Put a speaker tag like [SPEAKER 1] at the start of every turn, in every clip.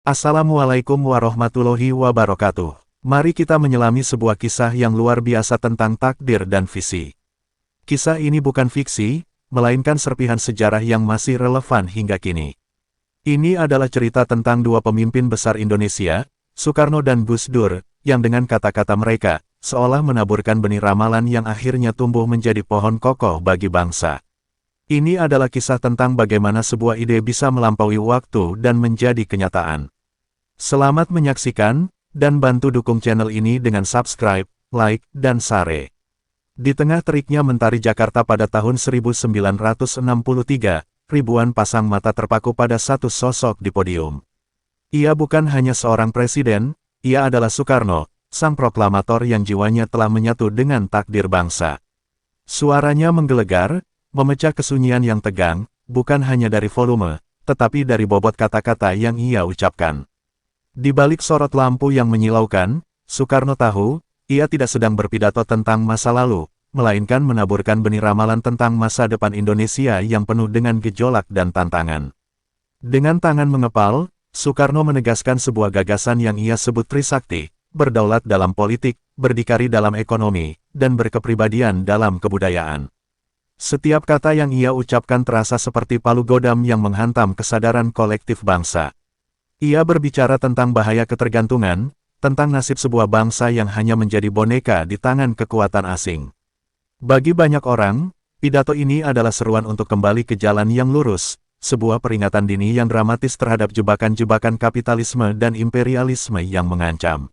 [SPEAKER 1] Assalamualaikum warahmatullahi wabarakatuh. Mari kita menyelami sebuah kisah yang luar biasa tentang takdir dan visi. Kisah ini bukan fiksi, melainkan serpihan sejarah yang masih relevan hingga kini. Ini adalah cerita tentang dua pemimpin besar Indonesia, Soekarno dan Gus Dur, yang dengan kata-kata mereka, seolah menaburkan benih ramalan yang akhirnya tumbuh menjadi pohon kokoh bagi bangsa. Ini adalah kisah tentang bagaimana sebuah ide bisa melampaui waktu dan menjadi kenyataan. Selamat menyaksikan, dan bantu dukung channel ini dengan subscribe, like, dan share. Di tengah teriknya Mentari Jakarta pada tahun 1963, ribuan pasang mata terpaku pada satu sosok di podium. Ia bukan hanya seorang presiden, ia adalah Soekarno, sang proklamator yang jiwanya telah menyatu dengan takdir bangsa. Suaranya menggelegar, memecah kesunyian yang tegang, bukan hanya dari volume, tetapi dari bobot kata-kata yang ia ucapkan. Di balik sorot lampu yang menyilaukan, Soekarno tahu, ia tidak sedang berpidato tentang masa lalu, melainkan menaburkan benih ramalan tentang masa depan Indonesia yang penuh dengan gejolak dan tantangan. Dengan tangan mengepal, Soekarno menegaskan sebuah gagasan yang ia sebut Trisakti, berdaulat dalam politik, berdikari dalam ekonomi, dan berkepribadian dalam kebudayaan. Setiap kata yang ia ucapkan terasa seperti palu godam yang menghantam kesadaran kolektif bangsa. Ia berbicara tentang bahaya ketergantungan, tentang nasib sebuah bangsa yang hanya menjadi boneka di tangan kekuatan asing. Bagi banyak orang, pidato ini adalah seruan untuk kembali ke jalan yang lurus, sebuah peringatan dini yang dramatis terhadap jebakan-jebakan kapitalisme dan imperialisme yang mengancam.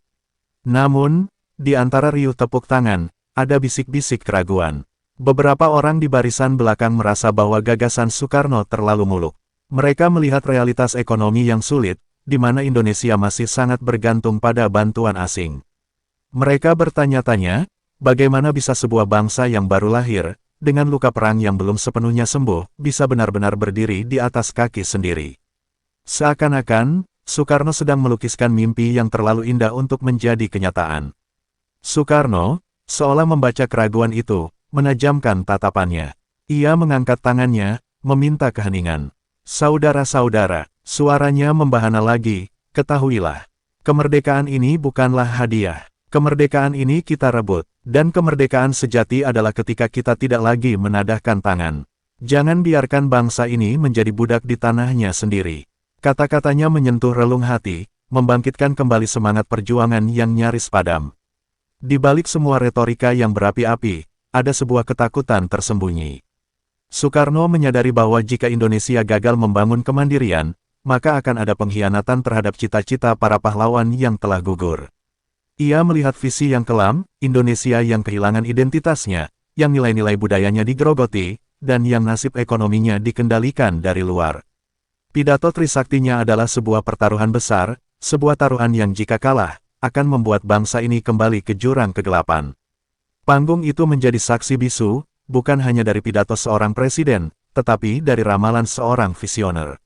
[SPEAKER 1] Namun, di antara riuh tepuk tangan, ada bisik-bisik keraguan. Beberapa orang di barisan belakang merasa bahwa gagasan Soekarno terlalu muluk. Mereka melihat realitas ekonomi yang sulit, di mana Indonesia masih sangat bergantung pada bantuan asing. Mereka bertanya-tanya, bagaimana bisa sebuah bangsa yang baru lahir, dengan luka perang yang belum sepenuhnya sembuh, bisa benar-benar berdiri di atas kaki sendiri. Seakan-akan, Soekarno sedang melukiskan mimpi yang terlalu indah untuk menjadi kenyataan. Soekarno, seolah membaca keraguan itu, menajamkan tatapannya. Ia mengangkat tangannya, meminta keheningan. Saudara-saudara, suaranya membahana lagi, ketahuilah. Kemerdekaan ini bukanlah hadiah. Kemerdekaan ini kita rebut, dan kemerdekaan sejati adalah ketika kita tidak lagi menadahkan tangan. Jangan biarkan bangsa ini menjadi budak di tanahnya sendiri. Kata-katanya menyentuh relung hati, membangkitkan kembali semangat perjuangan yang nyaris padam. Di balik semua retorika yang berapi-api, ada sebuah ketakutan tersembunyi. Soekarno menyadari bahwa jika Indonesia gagal membangun kemandirian, maka akan ada pengkhianatan terhadap cita-cita para pahlawan yang telah gugur. Ia melihat visi yang kelam, Indonesia yang kehilangan identitasnya, yang nilai-nilai budayanya digerogoti, dan yang nasib ekonominya dikendalikan dari luar. Pidato Trisaktinya adalah sebuah pertaruhan besar, sebuah taruhan yang jika kalah, akan membuat bangsa ini kembali ke jurang kegelapan. Panggung itu menjadi saksi bisu, bukan hanya dari pidato seorang presiden, tetapi dari ramalan seorang visioner.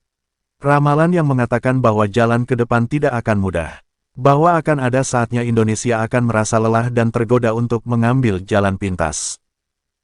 [SPEAKER 1] Ramalan yang mengatakan bahwa jalan ke depan tidak akan mudah. Bahwa akan ada saatnya Indonesia akan merasa lelah dan tergoda untuk mengambil jalan pintas.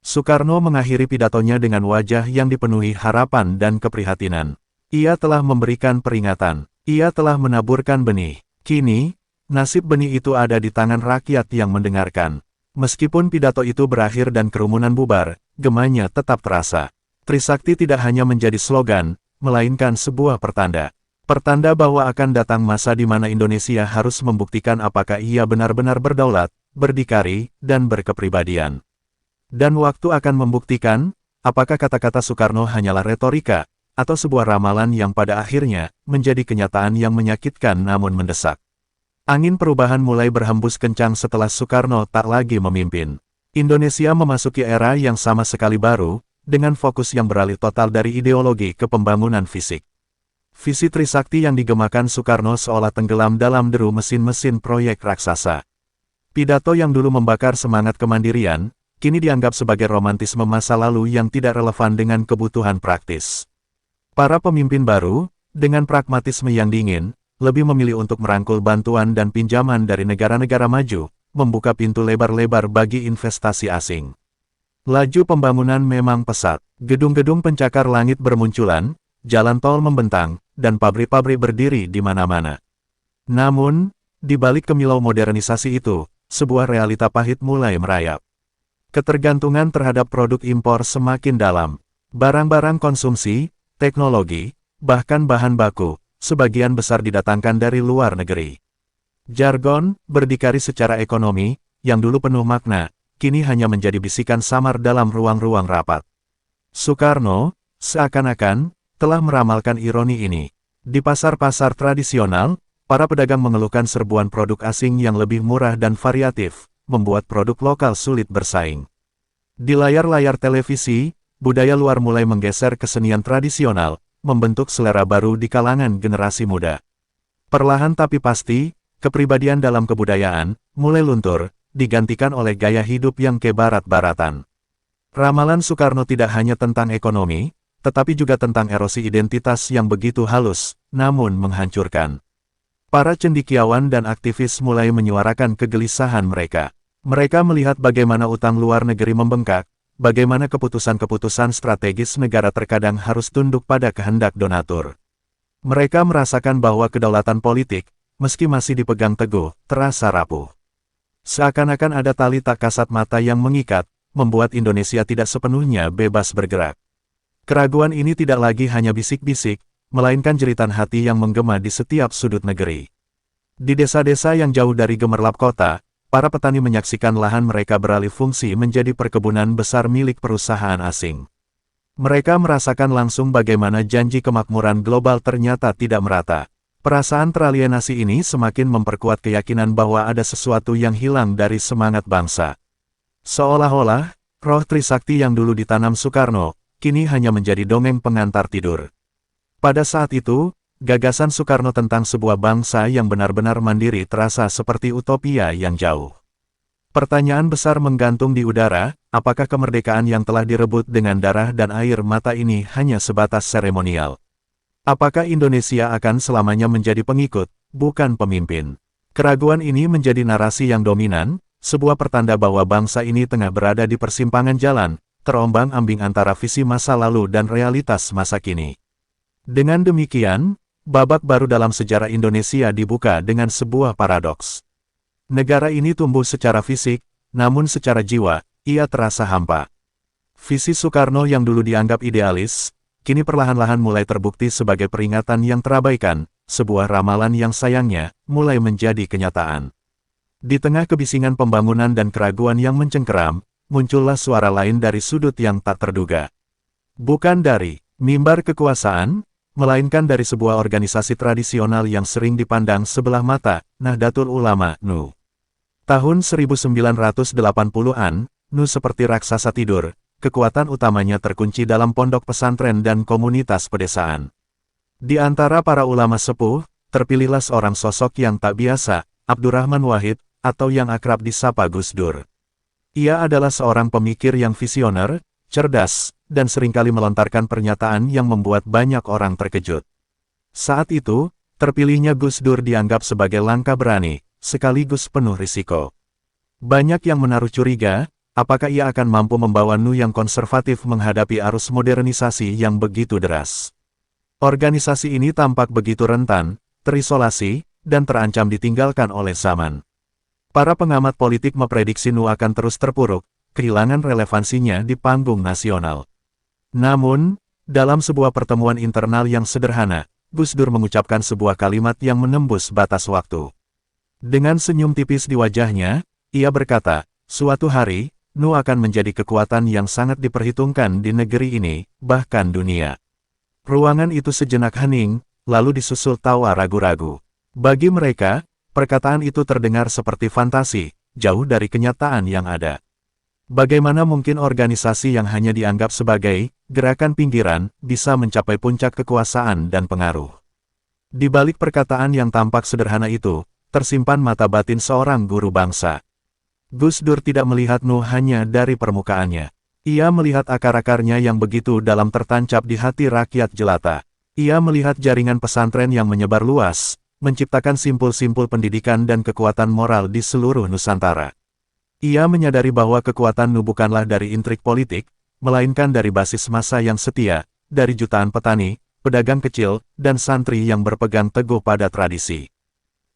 [SPEAKER 1] Soekarno mengakhiri pidatonya dengan wajah yang dipenuhi harapan dan keprihatinan. Ia telah memberikan peringatan. Ia telah menaburkan benih. Kini, nasib benih itu ada di tangan rakyat yang mendengarkan. Meskipun pidato itu berakhir dan kerumunan bubar, gemanya tetap terasa. Trisakti tidak hanya menjadi slogan, melainkan sebuah pertanda. Pertanda bahwa akan datang masa di mana Indonesia harus membuktikan apakah ia benar-benar berdaulat, berdikari, dan berkepribadian. Dan waktu akan membuktikan, apakah kata-kata Soekarno hanyalah retorika, atau sebuah ramalan yang pada akhirnya menjadi kenyataan yang menyakitkan namun mendesak. Angin perubahan mulai berhembus kencang setelah Soekarno tak lagi memimpin. Indonesia memasuki era yang sama sekali baru, dengan fokus yang beralih total dari ideologi ke pembangunan fisik. Visi Trisakti yang digemakan Soekarno seolah tenggelam dalam deru mesin-mesin proyek raksasa. Pidato yang dulu membakar semangat kemandirian, kini dianggap sebagai romantisme masa lalu yang tidak relevan dengan kebutuhan praktis. Para pemimpin baru, dengan pragmatisme yang dingin, lebih memilih untuk merangkul bantuan dan pinjaman dari negara-negara maju, membuka pintu lebar-lebar bagi investasi asing. Laju pembangunan memang pesat. Gedung-gedung pencakar langit bermunculan, jalan tol membentang, dan pabrik-pabrik berdiri di mana-mana. Namun, di balik kemilau modernisasi itu, sebuah realita pahit mulai merayap. Ketergantungan terhadap produk impor semakin dalam. Barang-barang konsumsi, teknologi, bahkan bahan baku, sebagian besar didatangkan dari luar negeri. Jargon, berdikari secara ekonomi, yang dulu penuh makna, kini hanya menjadi bisikan samar dalam ruang-ruang rapat. Soekarno, seakan-akan, telah meramalkan ironi ini. Di pasar-pasar tradisional, para pedagang mengeluhkan serbuan produk asing yang lebih murah dan variatif, membuat produk lokal sulit bersaing. Di layar-layar televisi, budaya luar mulai menggeser kesenian tradisional, membentuk selera baru di kalangan generasi muda. Perlahan tapi pasti, kepribadian dalam kebudayaan mulai luntur, digantikan oleh gaya hidup yang kebarat-baratan. Ramalan Soekarno tidak hanya tentang ekonomi, tetapi juga tentang erosi identitas yang begitu halus, namun menghancurkan. Para cendekiawan dan aktivis mulai menyuarakan kegelisahan mereka. Mereka melihat bagaimana utang luar negeri membengkak, bagaimana keputusan-keputusan strategis negara terkadang harus tunduk pada kehendak donatur. Mereka merasakan bahwa kedaulatan politik, meski masih dipegang teguh, terasa rapuh. Seakan-akan ada tali tak kasat mata yang mengikat, membuat Indonesia tidak sepenuhnya bebas bergerak. Keraguan ini tidak lagi hanya bisik-bisik, melainkan jeritan hati yang menggema di setiap sudut negeri. Di desa-desa yang jauh dari gemerlap kota, para petani menyaksikan lahan mereka beralih fungsi menjadi perkebunan besar milik perusahaan asing. Mereka merasakan langsung bagaimana janji kemakmuran global ternyata tidak merata. Perasaan teralienasi ini semakin memperkuat keyakinan bahwa ada sesuatu yang hilang dari semangat bangsa. Seolah-olah, roh Trisakti yang dulu ditanam Soekarno, kini hanya menjadi dongeng pengantar tidur. Pada saat itu, gagasan Soekarno tentang sebuah bangsa yang benar-benar mandiri terasa seperti utopia yang jauh. Pertanyaan besar menggantung di udara, apakah kemerdekaan yang telah direbut dengan darah dan air mata ini hanya sebatas seremonial? Apakah Indonesia akan selamanya menjadi pengikut, bukan pemimpin? Keraguan ini menjadi narasi yang dominan, sebuah pertanda bahwa bangsa ini tengah berada di persimpangan jalan, terombang-ambing antara visi masa lalu dan realitas masa kini. Dengan demikian, babak baru dalam sejarah Indonesia dibuka dengan sebuah paradoks. Negara ini tumbuh secara fisik, namun secara jiwa, ia terasa hampa. Visi Soekarno yang dulu dianggap idealis, kini perlahan-lahan mulai terbukti sebagai peringatan yang terabaikan, sebuah ramalan yang sayangnya mulai menjadi kenyataan. Di tengah kebisingan pembangunan dan keraguan yang mencengkeram, muncullah suara lain dari sudut yang tak terduga. Bukan dari mimbar kekuasaan, melainkan dari sebuah organisasi tradisional yang sering dipandang sebelah mata, Nahdlatul Ulama, NU. Tahun 1980-an, NU seperti raksasa tidur, kekuatan utamanya terkunci dalam pondok pesantren dan komunitas pedesaan. Di antara para ulama sepuh, terpilihlah seorang sosok yang tak biasa, Abdurrahman Wahid, atau yang akrab disapa Gus Dur. Ia adalah seorang pemikir yang visioner, cerdas, dan seringkali melontarkan pernyataan yang membuat banyak orang terkejut. Saat itu, terpilihnya Gus Dur dianggap sebagai langkah berani, sekaligus penuh risiko. Banyak yang menaruh curiga, apakah ia akan mampu membawa NU yang konservatif menghadapi arus modernisasi yang begitu deras. Organisasi ini tampak begitu rentan, terisolasi, dan terancam ditinggalkan oleh zaman. Para pengamat politik memprediksi NU akan terus terpuruk, kehilangan relevansinya di panggung nasional. Namun, dalam sebuah pertemuan internal yang sederhana, Gus Dur mengucapkan sebuah kalimat yang menembus batas waktu. Dengan senyum tipis di wajahnya, ia berkata, suatu hari, NU akan menjadi kekuatan yang sangat diperhitungkan di negeri ini, bahkan dunia. Ruangan itu sejenak hening, lalu disusul tawa ragu-ragu. Bagi mereka, perkataan itu terdengar seperti fantasi, jauh dari kenyataan yang ada. Bagaimana mungkin organisasi yang hanya dianggap sebagai gerakan pinggiran bisa mencapai puncak kekuasaan dan pengaruh? Di balik perkataan yang tampak sederhana itu, tersimpan mata batin seorang guru bangsa. Gus Dur tidak melihat NU hanya dari permukaannya. Ia melihat akar-akarnya yang begitu dalam tertancap di hati rakyat jelata. Ia melihat jaringan pesantren yang menyebar luas, menciptakan simpul-simpul pendidikan dan kekuatan moral di seluruh Nusantara. Ia menyadari bahwa kekuatan NU bukanlah dari intrik politik, melainkan dari basis massa yang setia, dari jutaan petani, pedagang kecil, dan santri yang berpegang teguh pada tradisi.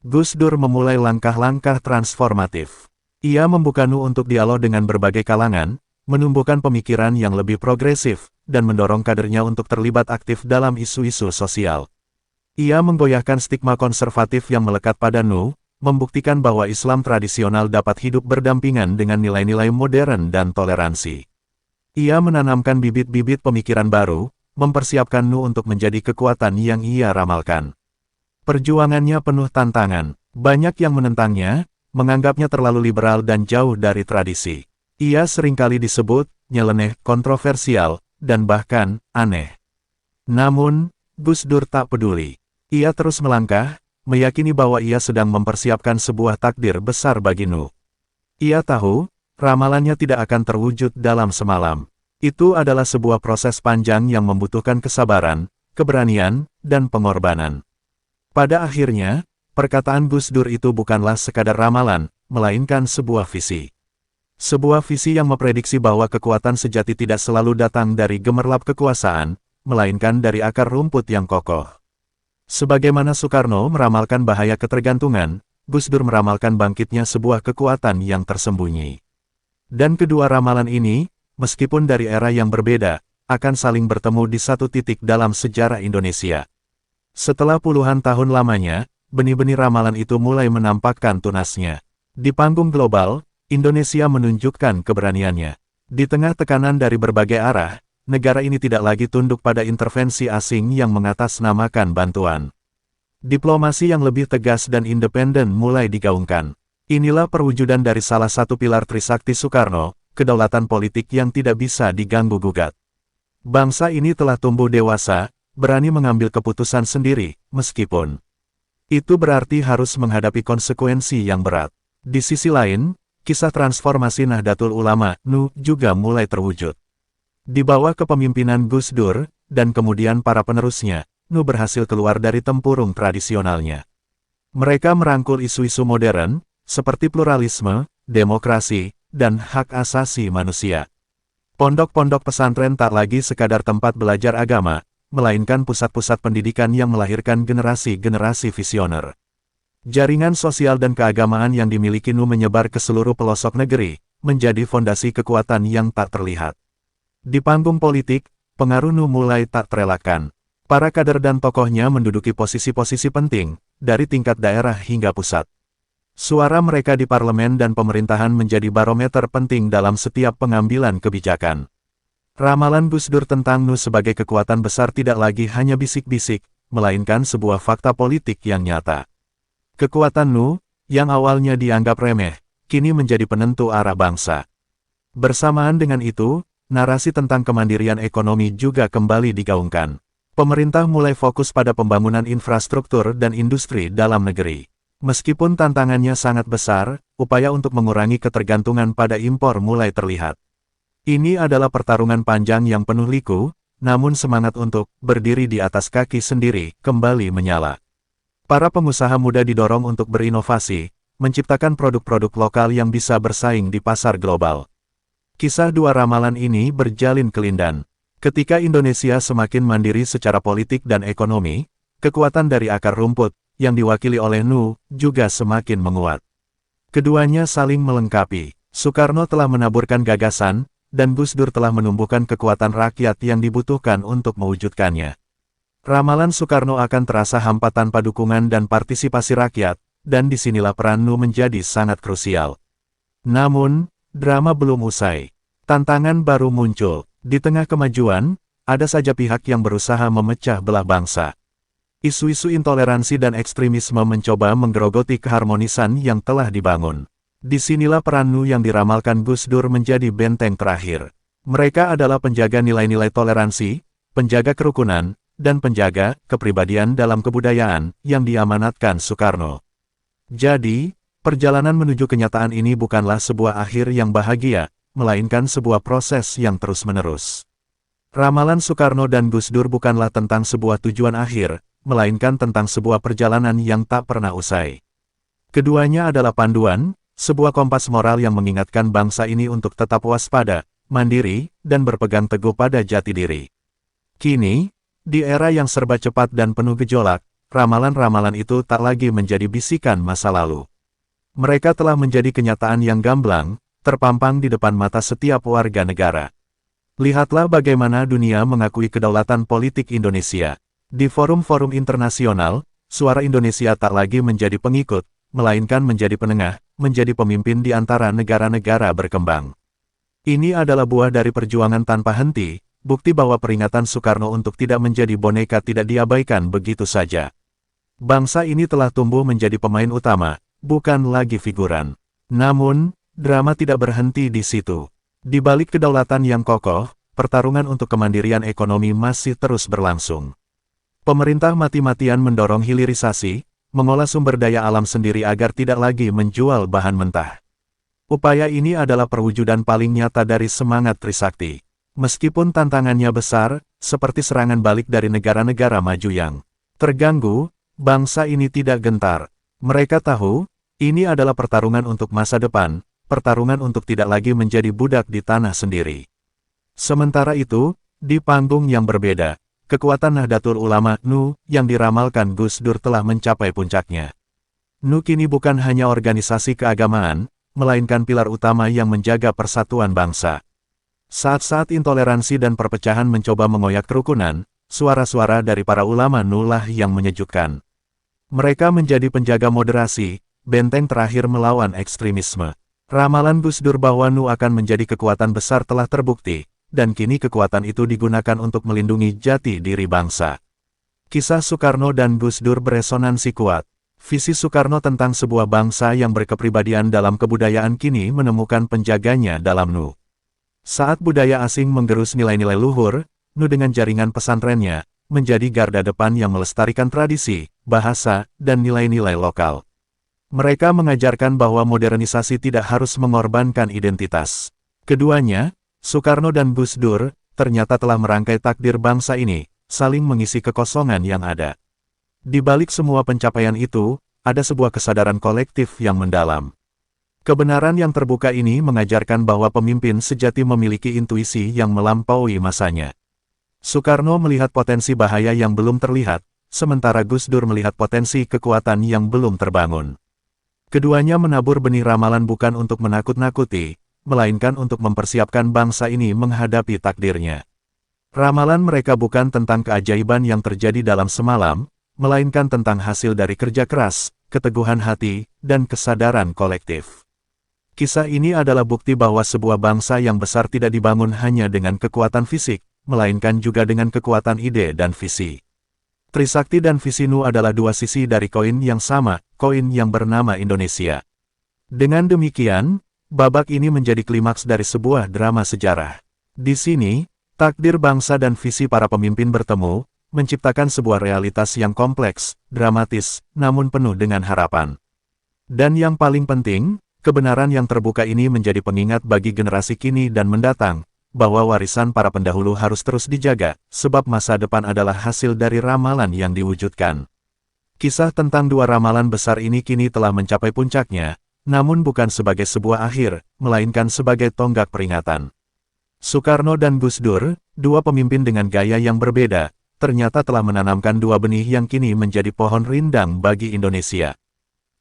[SPEAKER 1] Gus Dur memulai langkah-langkah transformatif. Ia membuka NU untuk dialog dengan berbagai kalangan, menumbuhkan pemikiran yang lebih progresif, dan mendorong kadernya untuk terlibat aktif dalam isu-isu sosial. Ia menggoyahkan stigma konservatif yang melekat pada NU, membuktikan bahwa Islam tradisional dapat hidup berdampingan dengan nilai-nilai modern dan toleransi. Ia menanamkan bibit-bibit pemikiran baru, mempersiapkan NU untuk menjadi kekuatan yang ia ramalkan. Perjuangannya penuh tantangan. Banyak yang menentangnya, menganggapnya terlalu liberal dan jauh dari tradisi. Ia seringkali disebut nyeleneh, kontroversial, dan bahkan aneh. Namun, Gus Dur tak peduli. Ia terus melangkah, meyakini bahwa ia sedang mempersiapkan sebuah takdir besar bagi NU. Ia tahu, ramalannya tidak akan terwujud dalam semalam. Itu adalah sebuah proses panjang yang membutuhkan kesabaran, keberanian, dan pengorbanan. Pada akhirnya, perkataan Gus Dur itu bukanlah sekadar ramalan, melainkan sebuah visi. Sebuah visi yang memprediksi bahwa kekuatan sejati tidak selalu datang dari gemerlap kekuasaan, melainkan dari akar rumput yang kokoh. Sebagaimana Soekarno meramalkan bahaya ketergantungan, Gus Dur meramalkan bangkitnya sebuah kekuatan yang tersembunyi. Dan kedua ramalan ini, meskipun dari era yang berbeda, akan saling bertemu di satu titik dalam sejarah Indonesia. Setelah puluhan tahun lamanya, benih-benih ramalan itu mulai menampakkan tunasnya. Di panggung global, Indonesia menunjukkan keberaniannya. Di tengah tekanan dari berbagai arah, negara ini tidak lagi tunduk pada intervensi asing yang mengatasnamakan bantuan. Diplomasi yang lebih tegas dan independen mulai digaungkan. Inilah perwujudan dari salah satu pilar Trisakti Soekarno, kedaulatan politik yang tidak bisa diganggu-gugat. Bangsa ini telah tumbuh dewasa, berani mengambil keputusan sendiri, meskipun itu berarti harus menghadapi konsekuensi yang berat. Di sisi lain, kisah transformasi Nahdlatul Ulama, NU, juga mulai terwujud. Di bawah kepemimpinan Gus Dur, dan kemudian para penerusnya, NU berhasil keluar dari tempurung tradisionalnya. Mereka merangkul isu-isu modern, seperti pluralisme, demokrasi, dan hak asasi manusia. Pondok-pondok pesantren tak lagi sekadar tempat belajar agama, melainkan pusat-pusat pendidikan yang melahirkan generasi-generasi visioner. Jaringan sosial dan keagamaan yang dimiliki NU menyebar ke seluruh pelosok negeri, menjadi fondasi kekuatan yang tak terlihat. Di panggung politik, pengaruh NU mulai tak terelakkan. Para kader dan tokohnya menduduki posisi-posisi penting, dari tingkat daerah hingga pusat. Suara mereka di parlemen dan pemerintahan menjadi barometer penting dalam setiap pengambilan kebijakan. Ramalan Gus Dur tentang NU sebagai kekuatan besar tidak lagi hanya bisik-bisik, melainkan sebuah fakta politik yang nyata. Kekuatan NU, yang awalnya dianggap remeh, kini menjadi penentu arah bangsa. Bersamaan dengan itu, narasi tentang kemandirian ekonomi juga kembali digaungkan. Pemerintah mulai fokus pada pembangunan infrastruktur dan industri dalam negeri. Meskipun tantangannya sangat besar, upaya untuk mengurangi ketergantungan pada impor mulai terlihat. Ini adalah pertarungan panjang yang penuh liku, namun semangat untuk berdiri di atas kaki sendiri kembali menyala. Para pengusaha muda didorong untuk berinovasi, menciptakan produk-produk lokal yang bisa bersaing di pasar global. Kisah dua ramalan ini berjalin kelindan. Ketika Indonesia semakin mandiri secara politik dan ekonomi, kekuatan dari akar rumput, yang diwakili oleh NU, juga semakin menguat. Keduanya saling melengkapi. Soekarno telah menaburkan gagasan, dan Gus Dur telah menumbuhkan kekuatan rakyat yang dibutuhkan untuk mewujudkannya. Ramalan Soekarno akan terasa hampa tanpa dukungan dan partisipasi rakyat, dan disinilah peran NU menjadi sangat krusial. Namun, drama belum usai. Tantangan baru muncul. Di tengah kemajuan, ada saja pihak yang berusaha memecah belah bangsa. Isu-isu intoleransi dan ekstremisme mencoba menggerogoti keharmonisan yang telah dibangun. Disinilah peran NU yang diramalkan Gus Dur menjadi benteng terakhir. Mereka adalah penjaga nilai-nilai toleransi, penjaga kerukunan, dan penjaga kepribadian dalam kebudayaan yang diamanatkan Soekarno. Jadi, perjalanan menuju kenyataan ini bukanlah sebuah akhir yang bahagia, melainkan sebuah proses yang terus-menerus. Ramalan Soekarno dan Gus Dur bukanlah tentang sebuah tujuan akhir, melainkan tentang sebuah perjalanan yang tak pernah usai. Keduanya adalah panduan, sebuah kompas moral yang mengingatkan bangsa ini untuk tetap waspada, mandiri, dan berpegang teguh pada jati diri. Kini, di era yang serba cepat dan penuh gejolak, ramalan-ramalan itu tak lagi menjadi bisikan masa lalu. Mereka telah menjadi kenyataan yang gamblang, terpampang di depan mata setiap warga negara. Lihatlah bagaimana dunia mengakui kedaulatan politik Indonesia. Di forum-forum internasional, suara Indonesia tak lagi menjadi pengikut, melainkan menjadi penengah, menjadi pemimpin di antara negara-negara berkembang. Ini adalah buah dari perjuangan tanpa henti, bukti bahwa peringatan Soekarno untuk tidak menjadi boneka tidak diabaikan begitu saja. Bangsa ini telah tumbuh menjadi pemain utama, bukan lagi figuran. Namun, drama tidak berhenti di situ. Di balik kedaulatan yang kokoh, pertarungan untuk kemandirian ekonomi masih terus berlangsung. Pemerintah mati-matian mendorong hilirisasi, mengolah sumber daya alam sendiri agar tidak lagi menjual bahan mentah. Upaya ini adalah perwujudan paling nyata dari semangat Trisakti. Meskipun tantangannya besar, seperti serangan balik dari negara-negara maju yang terganggu, bangsa ini tidak gentar. Mereka tahu, ini adalah pertarungan untuk masa depan, pertarungan untuk tidak lagi menjadi budak di tanah sendiri. Sementara itu, di panggung yang berbeda, kekuatan Nahdlatul Ulama (NU) yang diramalkan Gus Dur telah mencapai puncaknya. NU kini bukan hanya organisasi keagamaan, melainkan pilar utama yang menjaga persatuan bangsa. Saat-saat intoleransi dan perpecahan mencoba mengoyak kerukunan, suara-suara dari para ulama NU lah yang menyejukkan. Mereka menjadi penjaga moderasi, benteng terakhir melawan ekstremisme. Ramalan Gus Dur bahwa NU akan menjadi kekuatan besar telah terbukti, dan kini kekuatan itu digunakan untuk melindungi jati diri bangsa. Kisah Soekarno dan Gus Dur beresonansi kuat. Visi Soekarno tentang sebuah bangsa yang berkepribadian dalam kebudayaan kini menemukan penjaganya dalam NU. Saat budaya asing menggerus nilai-nilai luhur, NU dengan jaringan pesantrennya, menjadi garda depan yang melestarikan tradisi, bahasa, dan nilai-nilai lokal. Mereka mengajarkan bahwa modernisasi tidak harus mengorbankan identitas. Keduanya, Soekarno dan Gus Dur, ternyata telah merangkai takdir bangsa ini, saling mengisi kekosongan yang ada. Di balik semua pencapaian itu, ada sebuah kesadaran kolektif yang mendalam. Kebenaran yang terbuka ini mengajarkan bahwa pemimpin sejati memiliki intuisi yang melampaui masanya. Soekarno melihat potensi bahaya yang belum terlihat, sementara Gus Dur melihat potensi kekuatan yang belum terbangun. Keduanya menabur benih ramalan bukan untuk menakut-nakuti, melainkan untuk mempersiapkan bangsa ini menghadapi takdirnya. Ramalan mereka bukan tentang keajaiban yang terjadi dalam semalam, melainkan tentang hasil dari kerja keras, keteguhan hati, dan kesadaran kolektif. Kisah ini adalah bukti bahwa sebuah bangsa yang besar tidak dibangun hanya dengan kekuatan fisik, melainkan juga dengan kekuatan ide dan visi. Trisakti dan visi NU adalah dua sisi dari koin yang sama, koin yang bernama Indonesia. Dengan demikian, babak ini menjadi klimaks dari sebuah drama sejarah. Di sini, takdir bangsa dan visi para pemimpin bertemu, menciptakan sebuah realitas yang kompleks, dramatis, namun penuh dengan harapan. Dan yang paling penting, kebenaran yang terbuka ini menjadi pengingat bagi generasi kini dan mendatang, bahwa warisan para pendahulu harus terus dijaga, sebab masa depan adalah hasil dari ramalan yang diwujudkan. Kisah tentang dua ramalan besar ini kini telah mencapai puncaknya, namun bukan sebagai sebuah akhir, melainkan sebagai tonggak peringatan. Soekarno dan Gus Dur, dua pemimpin dengan gaya yang berbeda, ternyata telah menanamkan dua benih yang kini menjadi pohon rindang bagi Indonesia.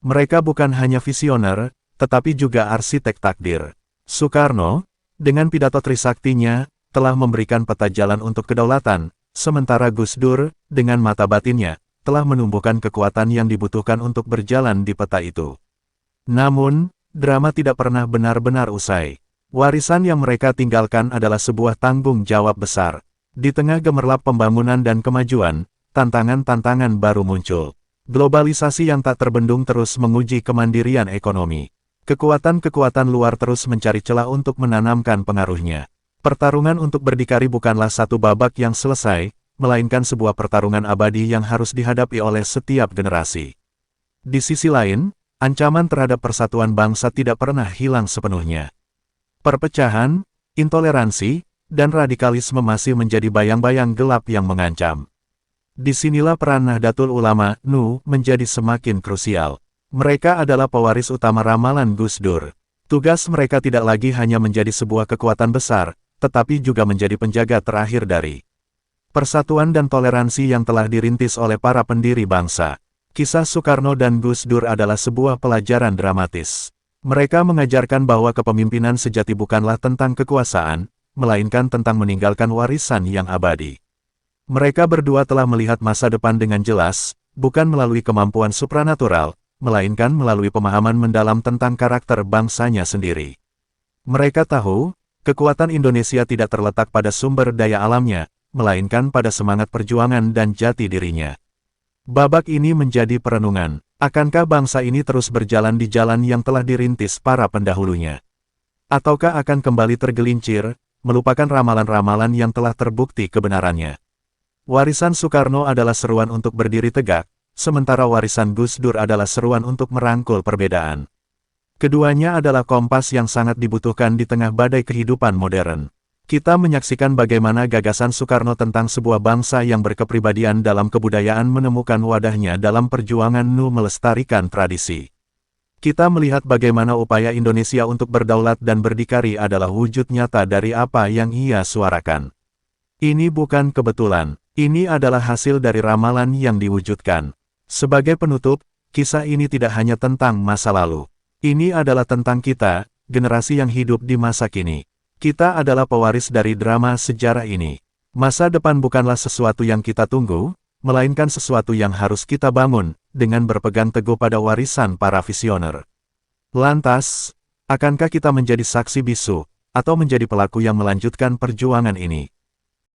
[SPEAKER 1] Mereka bukan hanya visioner, tetapi juga arsitek takdir. Soekarno, dengan pidato Trisaktinya, telah memberikan peta jalan untuk kedaulatan, sementara Gus Dur, dengan mata batinnya, telah menumbuhkan kekuatan yang dibutuhkan untuk berjalan di peta itu. Namun, drama tidak pernah benar-benar usai. Warisan yang mereka tinggalkan adalah sebuah tanggung jawab besar. Di tengah gemerlap pembangunan dan kemajuan, tantangan-tantangan baru muncul. Globalisasi yang tak terbendung terus menguji kemandirian ekonomi. Kekuatan-kekuatan luar terus mencari celah untuk menanamkan pengaruhnya. Pertarungan untuk berdikari bukanlah satu babak yang selesai, melainkan sebuah pertarungan abadi yang harus dihadapi oleh setiap generasi. Di sisi lain, ancaman terhadap persatuan bangsa tidak pernah hilang sepenuhnya. Perpecahan, intoleransi, dan radikalisme masih menjadi bayang-bayang gelap yang mengancam. Disinilah peran Nahdlatul Ulama (NU) menjadi semakin krusial. Mereka adalah pewaris utama ramalan Gus Dur. Tugas mereka tidak lagi hanya menjadi sebuah kekuatan besar, tetapi juga menjadi penjaga terakhir dari Persatuan dan toleransi yang telah dirintis oleh para pendiri bangsa. Kisah Soekarno dan Gus Dur adalah sebuah pelajaran dramatis. Mereka mengajarkan bahwa kepemimpinan sejati bukanlah tentang kekuasaan, melainkan tentang meninggalkan warisan yang abadi. Mereka berdua telah melihat masa depan dengan jelas, bukan melalui kemampuan supranatural, melainkan melalui pemahaman mendalam tentang karakter bangsanya sendiri. Mereka tahu, kekuatan Indonesia tidak terletak pada sumber daya alamnya, melainkan pada semangat perjuangan dan jati dirinya. Babak ini menjadi perenungan. Akankah bangsa ini terus berjalan di jalan yang telah dirintis para pendahulunya? Ataukah akan kembali tergelincir, melupakan ramalan-ramalan yang telah terbukti kebenarannya? Warisan Soekarno adalah seruan untuk berdiri tegak, sementara warisan Gus Dur adalah seruan untuk merangkul perbedaan. Keduanya adalah kompas yang sangat dibutuhkan di tengah badai kehidupan modern. Kita menyaksikan bagaimana gagasan Soekarno tentang sebuah bangsa yang berkepribadian dalam kebudayaan menemukan wadahnya dalam perjuangan melestarikan tradisi. Kita melihat bagaimana upaya Indonesia untuk berdaulat dan berdikari adalah wujud nyata dari apa yang ia suarakan. Ini bukan kebetulan, ini adalah hasil dari ramalan yang diwujudkan. Sebagai penutup, kisah ini tidak hanya tentang masa lalu. Ini adalah tentang kita, generasi yang hidup di masa kini. Kita adalah pewaris dari drama sejarah ini. Masa depan bukanlah sesuatu yang kita tunggu, melainkan sesuatu yang harus kita bangun, dengan berpegang teguh pada warisan para visioner. Lantas, akankah kita menjadi saksi bisu, atau menjadi pelaku yang melanjutkan perjuangan ini?